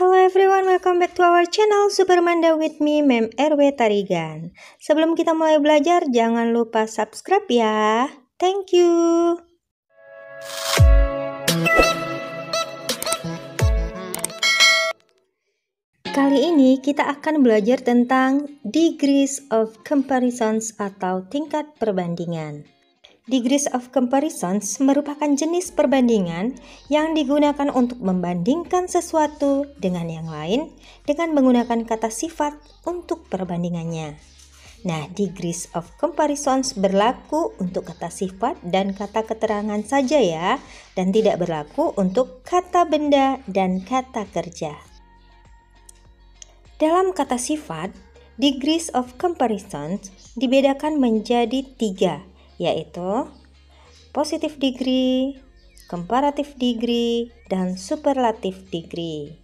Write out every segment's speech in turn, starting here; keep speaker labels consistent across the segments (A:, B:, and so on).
A: Hello everyone, welcome back to our channel Supermanda with me, Mem RW Tarigan. Sebelum kita mulai belajar, jangan lupa subscribe ya. Thank you. Kali ini kita akan belajar tentang degrees of comparisons atau tingkat perbandingan. Degrees of comparisons merupakan jenis perbandingan yang digunakan untuk membandingkan sesuatu dengan yang lain dengan menggunakan kata sifat untuk perbandingannya. Nah, degrees of comparisons berlaku untuk kata sifat dan kata keterangan saja ya, dan tidak berlaku untuk kata benda dan kata kerja. Dalam kata sifat, degrees of comparisons dibedakan menjadi 3, yaitu positive degree, comparative degree, dan superlative degree.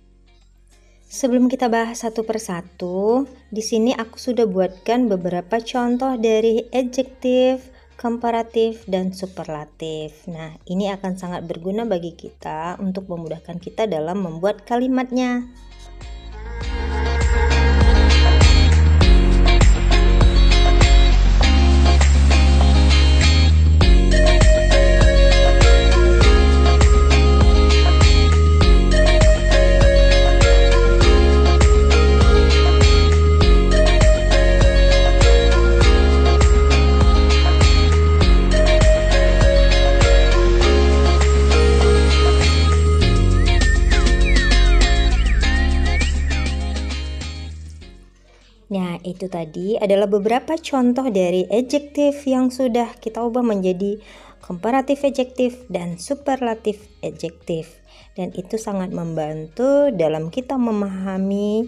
A: Sebelum kita bahas satu persatu, di sini aku sudah buatkan beberapa contoh dari adjective, comparative, dan superlative. Nah, ini akan sangat berguna bagi kita untuk memudahkan kita dalam membuat kalimatnya. Nah, itu tadi adalah beberapa contoh dari adjective yang sudah kita ubah menjadi comparative adjective dan superlative adjective. Dan itu sangat membantu dalam kita memahami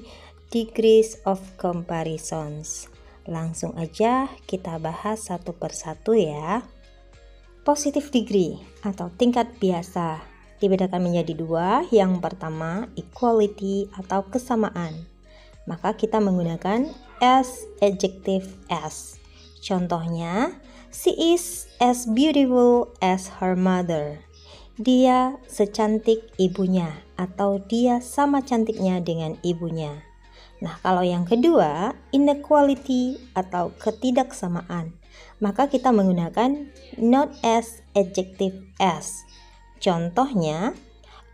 A: degrees of comparisons. Langsung aja kita bahas satu persatu ya. Positive degree atau tingkat biasa dibedakan menjadi 2. Yang pertama, equality atau kesamaan. Maka kita menggunakan as adjective as. Contohnya, she is as beautiful as her mother. Dia secantik ibunya atau dia sama cantiknya dengan ibunya. Nah, kalau yang kedua, inequality atau ketidaksamaan. Maka kita menggunakan not as adjective as. Contohnya,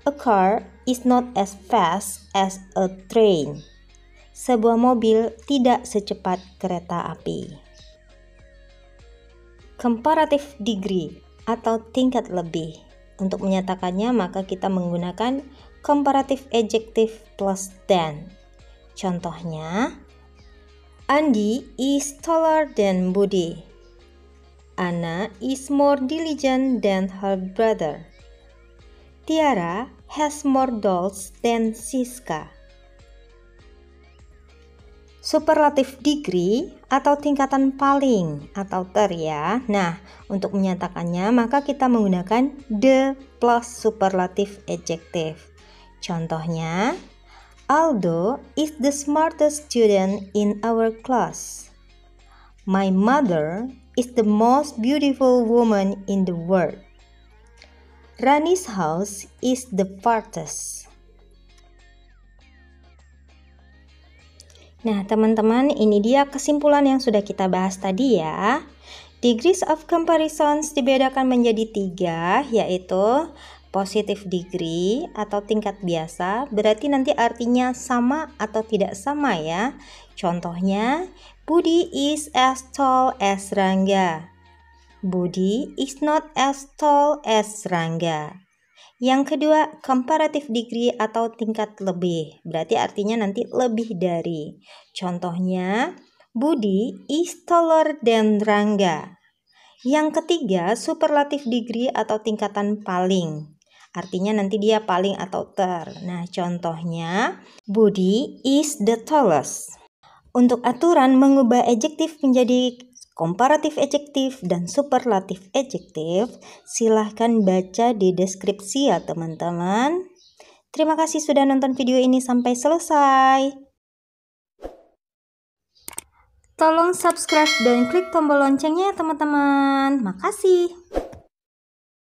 A: a car is not as fast as a train. Sebuah mobil tidak secepat kereta api. Comparative degree atau tingkat lebih. Untuk menyatakannya maka kita menggunakan comparative adjective plus than. Contohnya, Andi is taller than Budi. Anna is more diligent than her brother. Tiara has more dolls than Siska. Superlative degree atau tingkatan paling atau ter ya. Nah, untuk menyatakannya maka kita menggunakan the plus superlative adjective. Contohnya, Aldo is the smartest student in our class. My mother is the most beautiful woman in the world. Rani's house is the farthest. Nah, teman-teman, ini dia kesimpulan yang sudah kita bahas tadi ya. Degrees of comparisons dibedakan menjadi 3, yaitu positive degree atau tingkat biasa, berarti nanti artinya sama atau tidak sama ya. Contohnya, Budi is as tall as Rangga. Budi is not as tall as Rangga. Yang kedua, comparative degree atau tingkat lebih. Berarti artinya nanti lebih dari. Contohnya, Budi is taller than Rangga. Yang ketiga, superlative degree atau tingkatan paling. Artinya nanti dia paling atau ter. Nah, contohnya, Budi is the tallest. Untuk aturan mengubah adjektif menjadi comparative adjective dan superlative adjective, silahkan baca di deskripsi ya teman-teman. Terima kasih sudah nonton video ini sampai selesai. Tolong subscribe dan klik tombol loncengnya ya teman-teman. Makasih.